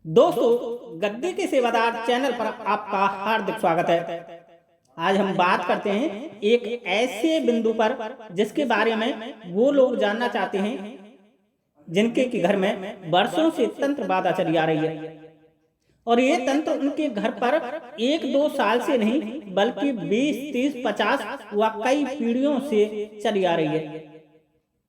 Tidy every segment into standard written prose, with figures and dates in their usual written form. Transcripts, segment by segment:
दोस्तों, गद्दी के सेवादार चैनल पर आपका हार्दिक स्वागत है। आज हम बात करते हैं एक ऐसे बिंदु पर जिसके बारे में वो लोग जानना चाहते हैं जिनके के घर में वर्षों से तंत्र बाधा चली आ रही है और ये तंत्र उनके घर पर 1-2 साल से नहीं बल्कि 20, 30, 50 व कई पीढ़ियों से चली आ रही है।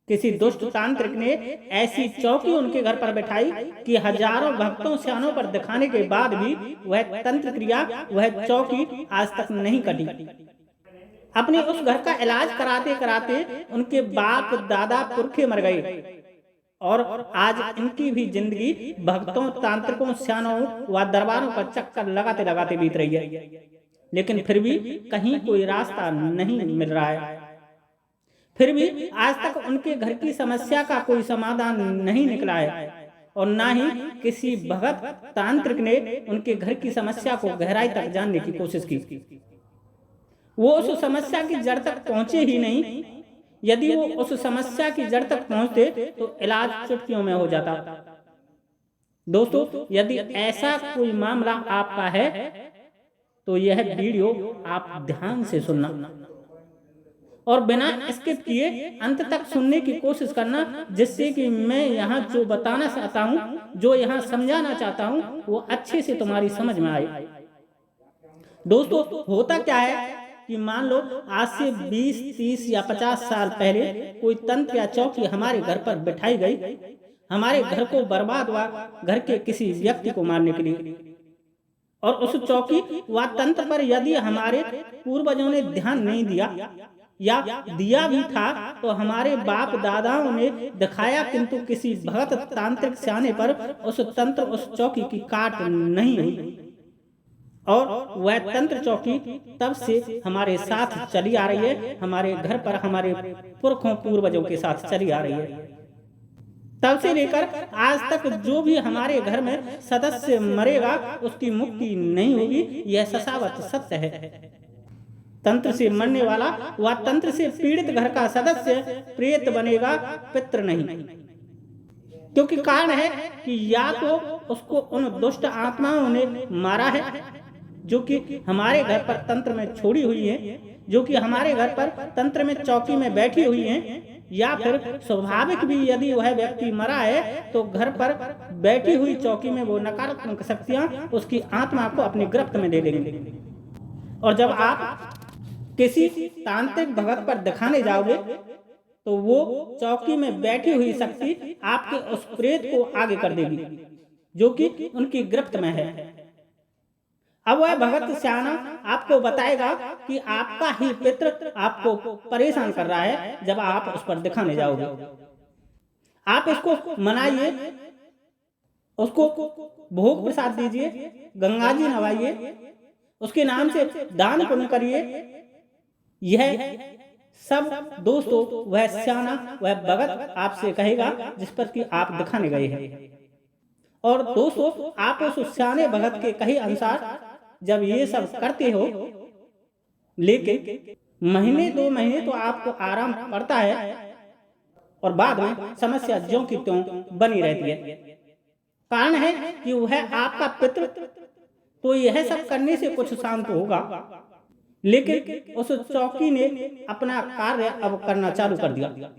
किसी दुष्ट तांत्रिक ने ऐसी चौकी उनके घर पर बैठाई कि हजारों भक्तों स्यानों पर दिखाने के बाद भी वह तंत्र क्रिया, वह चौकी आज तक नहीं कटी। अपने उस घर का इलाज कराते कराते उनके बाप दादा पुरखे मर गए और आज इनकी भी जिंदगी भक्तों, तांत्रिकों, स्यानों व दरबारों पर चक्कर लगाते लगाते बीत रही है, लेकिन फिर भी कहीं कोई रास्ता नहीं मिल रहा है। फिर भी आज तक उनके घर की समस्या का कोई समाधान नहीं निकला है और ना ही किसी भगत तांत्रिक ने उनके घर की समस्या को गहराई तक जानने की कोशिश की। वो उस समस्या की जड़ तक पहुंचे ही नहीं। यदि वो उस समस्या की जड़ तक पहुंचते तो इलाज चुटकियों में हो जाता। दोस्तों, यदि ऐसा कोई मामला आपका है तो यह वीडियो आप ध्यान से सुनना और बिना स्किप किए अंत तक सुनने की कोशिश करना, जिससे कि मैं यहाँ जो बताना चाहता हूँ, जो यहाँ समझाना चाहता हूँ, वो अच्छे से तुम्हारी समझ में आए। दोस्तों, होता क्या है कि मान लो आज से 20, 30 या 50 साल पहले कोई तंत्र या चौकी हमारे घर पर बिठाई गई, हमारे घर को बर्बाद हुआ घर के किसी व्यक्ति को मारने के लिए। और उस चौकी व तंत्र पर यदि हमारे पूर्वजों ने ध्यान नहीं दिया या दिया भी था तो हमारे बाप दादाओं ने दिखाया, किंतु किसी भगत तांत्रिक स्याने पर उस तंत्र, उस चौकी की काट नहीं हुई और वह तंत्र चौकी तब से हमारे साथ चली आ रही है। हमारे घर पर हमारे पुरखों, पूर्वजों के साथ चली आ रही है। तब से लेकर आज तक जो भी हमारे घर में सदस्य मरेगा उसकी मुक्ति नहीं होगी। यह सशावत सत्य है। तंत्र से मरने वाला व तंत्र से पीड़ित घर का सदस्य प्रेत बनेगा, पितृ नहीं। क्योंकि कारण है कि या तो उसको उन दुष्ट आत्माओं ने मारा है जो कि हमारे घर पर तंत्र में छोड़ी हुई है, जो कि हमारे घर पर तंत्र में चौकी में बैठी हुई है, या फिर स्वाभाविक भी यदि वह व्यक्ति मरा है तो घर पर बैठी हुई चौकी में वो नकारात्मक शक्तियां उसकी आत्मा को अपनी गिरफ्त में ले लेंगे। और जब आप किसी तांत्रिक भगत पर दिखाने जाओगे तो वो चौकी में बैठी हुई शक्ति आपके उस प्रेत को आगे कर देगी जो कि उनकी गिरफ्त में है। अब वह भगत स्याना आपको बताएगा कि आपका ही पितृ आपको परेशान कर रहा है। जब आप उस पर दिखाने जाओगे, आप उसको मनाइए, उसको भोग प्रसाद दीजिए, गंगा जी नवाइए, उसके नाम से दान पुण्य करिए। यह सब दोस्तों वह स्याना, वह भगत आपसे कहेगा जिस पर कि आप दिखाने गए हैं। और दोस्तों, आप उस स्याने भगत के कहे अनुसार जब ये सब करते हो, लेकिन महीने 2 महीने तो आपको आराम पड़ता है और बाद में समस्या ज्यों की त्यों बनी रहती है। कारण है कि वह आपका पितृ तो यह सब करने से कुछ शांत होगा, लेकिन उस चौकी ने अपना कार्य अब करना चालू कर दिया,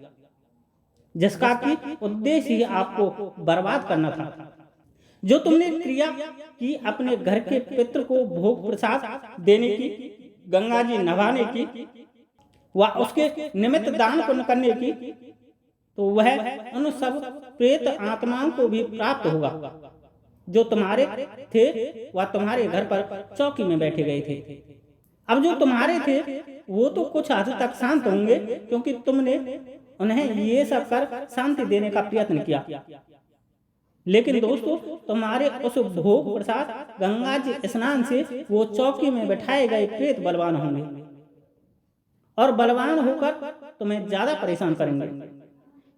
जिसका कि उद्देश्य ही आपको बर्बाद करना था। जो तुमने क्रिया की अपने घर के पितृ को भोग प्रसाद देने की, गंगा जी नहाने की व उसके निमित्त दान पुण्य करने की, तो वह उन सब प्रेत आत्माओं को भी प्राप्त होगा जो तुम्हारे थे व तुम्हारे घर पर चौकी में बैठे गए थे। अब जो तुम्हारे थे वो तो कुछ हद तक शांत होंगे, क्योंकि तुमने उन्हें ये सब कर शांति देने का प्रयत्न किया। लेकिन दोस्तों, तुम्हारे उस भोग प्रसाद गंगा जी स्नान से वो चौकी में बैठाए गए प्रेत बलवान होंगे और बलवान होकर तुम्हें ज्यादा परेशान करेंगे,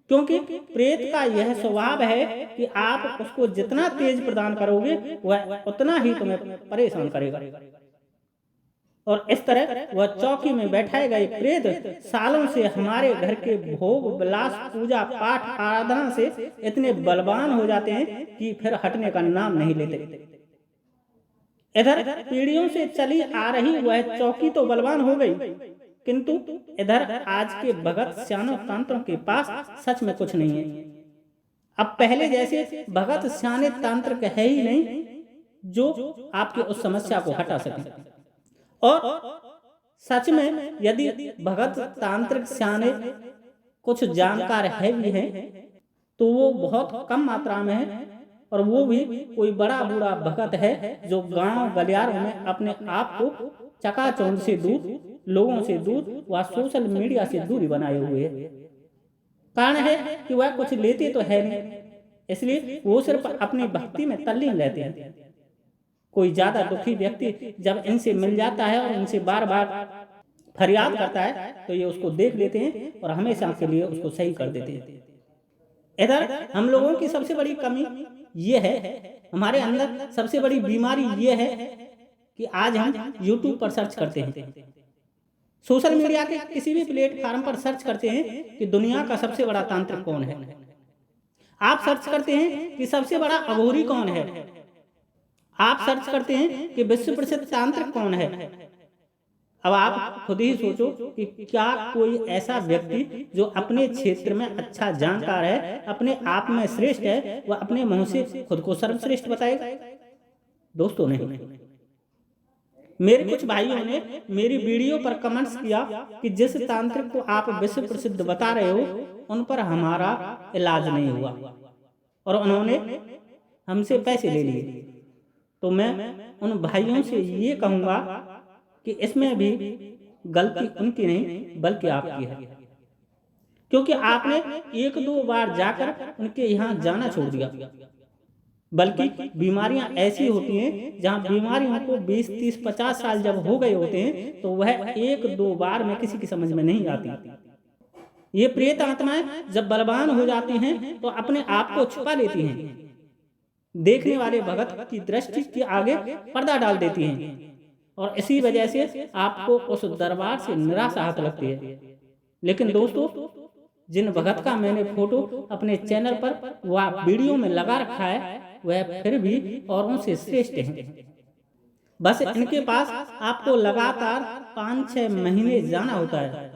क्योंकि प्रेत का यह स्वभाव है कि आप उसको जितना तेज प्रदान करोगे वह उतना ही तुम्हें परेशान करेगा। और इस तरह वह चौकी में बैठाए गए प्रेत सालों से हमारे घर के भोग विलास पूजा पाठ आराधना से इतने बलवान हो जाते हैं कि फिर हटने का नाम नहीं लेते। इधर पीढ़ियों से चली आ रही वह चौकी तो बलवान हो गई, किंतु इधर आज के भगत स्यानो तांत्रों के पास सच में कुछ नहीं है। अब पहले जैसे भगत स्याने तांत्रिक है ही नहीं जो आपकी उस समस्या को हटा सके। और सच में यदि भगत तांत्रिक स्याने कुछ जानकार है भी हैं तो वो बहुत कम मात्रा में है, और वो भी कोई बड़ा बूढ़ा भगत है जो गांव गलियारों में अपने आप को चकाचौंध से दूर, लोगों से दूर व सोशल मीडिया से दूरी बनाए हुए है। कारण है कि वह कुछ लेते तो है नहीं, इसलिए वो सिर्फ अपनी भक्ति में तल्लीन रहते हैं। कोई ज्यादा दुखी व्यक्ति जब इनसे मिल जाता है और इनसे बार बार फरियाद करता है तो ये उसको देख लेते हैं और हमेशा के लिए उसको सही कर देते हैं। इधर हम लोगों की सबसे बड़ी कमी ये है, हमारे अंदर सबसे बड़ी बीमारी ये है कि आज हम YouTube पर सर्च करते हैं, सोशल मीडिया के किसी भी प्लेटफॉर्म पर सर्च करते हैं कि दुनिया का सबसे बड़ा तांत्रिक कौन है। आप सर्च करते हैं कि सबसे बड़ा अघोरी कौन है, आप सर्च करते हैं कि विश्व प्रसिद्ध तांत्रिक कौन है। अब आप खुद ही सोचो कि क्या कोई ऐसा व्यक्ति जो अपने क्षेत्र में अच्छा जानकार है, अपने आप में श्रेष्ठ है, वह अपने मुंह से खुद को सर्वश्रेष्ठ बताएगा? दोस्तों नहीं। मेरे कुछ भाइयों ने मेरी वीडियो पर कमेंट्स किया कि जिस तांत्रिक को आप विश्व प्रसिद्ध बता रहे हो उन पर हमारा इलाज नहीं हुआ और उन्होंने हमसे पैसे ले लिए। तो मैं उन भाइयों से ये कहूंगा कि इसमें भी गलती उनकी नहीं बल्कि आपकी है, क्योंकि आपने एक दो बार जाकर उनके यहाँ जाना छोड़ दिया। बल्कि बीमारियां ऐसी होती हैं जहाँ बीमारियों को 20, 30, 50 साल जब हो गए होते हैं तो वह एक दो बार में किसी की समझ में नहीं आती। ये प्रेत आत्माएं जब बलवान हो जाती हैं तो अपने आप को छुपा लेती हैं, देखने वाले भगत की दृष्टि के आगे पर्दा डाल देती हैं और इसी वजह से आपको उस दरबार से निराशा हाथ लगती है। लेकिन दोस्तों, जिन भगत का मैंने फोटो अपने चैनल पर व वीडियो में लगा रखा है वह फिर भी औरों से श्रेष्ठ हैं। बस इनके पास आपको लगातार 5-6 महीने जाना होता है।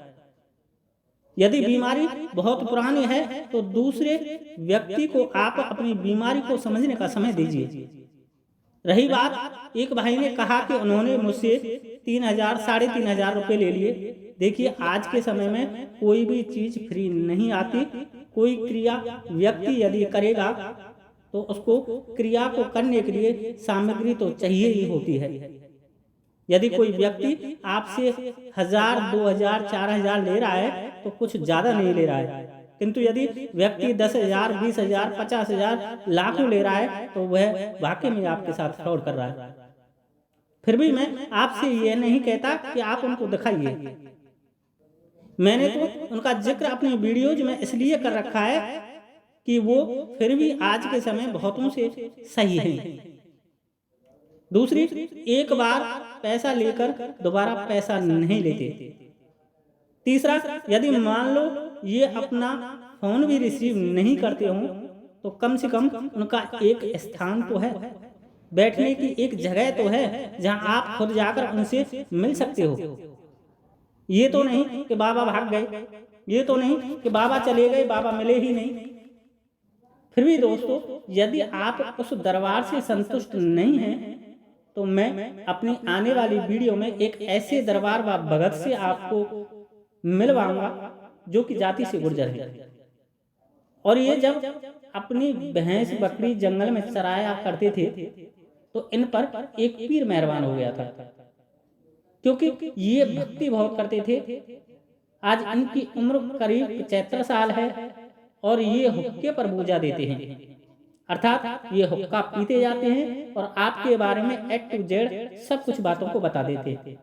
यदि बीमारी बहुत पुरानी है तो दूसरे व्यक्ति को आप अपनी बीमारी को समझने का समय दीजिए। रही बात, एक भाई ने कहा कि उन्होंने मुझसे 3,000, 3,500 रुपये ले लिए। देखिए, आज के समय में कोई भी चीज फ्री नहीं आती। कोई क्रिया व्यक्ति यदि करेगा तो उसको क्रिया को करने के लिए सामग्री तो चाहिए ही होती है। यदि कोई व्यक्ति आपसे 1,000, 2,000, 4,000 ले रहा है तो कुछ ज्यादा नहीं ले रहा है, किंतु यदि व्यक्ति 10,000, 20,000, 50,000, लाखों ले रहा है तो वह वाकई में आपके साथ फ्रॉड कर रहा है। फिर भी मैं आपसे यह नहीं कहता कि आप उनको दिखाइए। मैंने तो उनका जिक्र अपने वीडियोज में इसलिए कर रखा है कि वो फिर भी आज के समय बहुतों से सही है। दूसरी, एक बार पैसा लेकर दोबारा पैसा नहीं लेते। तीसरा, यदि मान लो ये अपना फोन भी रिसीव नहीं करते हो तो कम से कम उनका एक स्थान तो है, बैठने की एक जगह तो है जहां आप खुद जाकर उनसे मिल सकते हो। ये तो नहीं कि बाबा भाग गए, ये तो नहीं कि बाबा चले गए, बाबा मिले ही नहीं। फिर भी दोस्तों, यदि आप उस दरबार से संतुष्ट नहीं हैं तो मैं अपनी आने वाली वीडियो में एक ऐसे दरबार व भगत से आपको मिलवाऊंगा जो कि जाति से गुर्जर है और ये जब अपनी भैंस बकरी जंगल में चराया करते थे तो इन पर एक पीर मेहरबान हो गया था, क्योंकि ये भक्ति बहुत करते थे। आज इनकी उम्र करीब 75 साल है और ये हुक्के पर पूजा देते हैं, अर्थात ये हुक्का पीते जाते हैं और आपके बारे में A to Z सब कुछ बातों को बता देते हैं,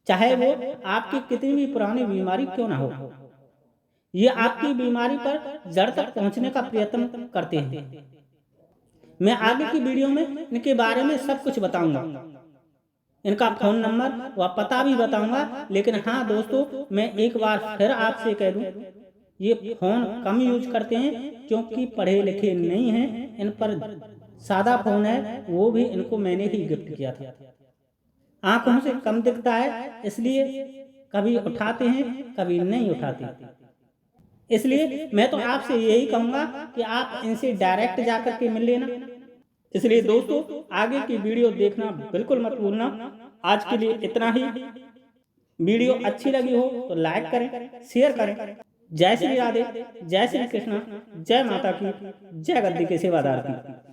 चाहे वो आपकी कितनी भी पुरानी बीमारी क्यों ना हो। ये आपकी बीमारी पर जड़ तक पहुंचने का प्रयत्न करते हैं। मैं आगे की वीडियो में इनके बारे में सब कुछ बताऊंगा। इनका फ़ोन नंबर व पता भी बताऊंगा। लेकिन हाँ दोस्तों, मैं एक बार फिर आपसे कह दूं, ये फ़ोन कम यूज करते हैं क्योंकि पढ़े लिखे नहीं हैं। इन पर सादा फ़ोन है, वो भी इनको मैंने ही गिफ्ट किया था। आंखों से कम दिखता है, इसलिए कभी उठाते हैं कभी नहीं उठाते। इसलिए मैं तो आपसे यही कहूँगा कि आप इनसे डायरेक्ट जाकर के मिल लेना। इसलिए दोस्तों, आगे की वीडियो देखना बिल्कुल मत भूलना। आज के लिए इतना ही। वीडियो अच्छी लगी हो तो लाइक करें, शेयर करें। जय श्री राधे, जय श्री कृष्ण, जय माता की, जय गद्दी के सेवादार की।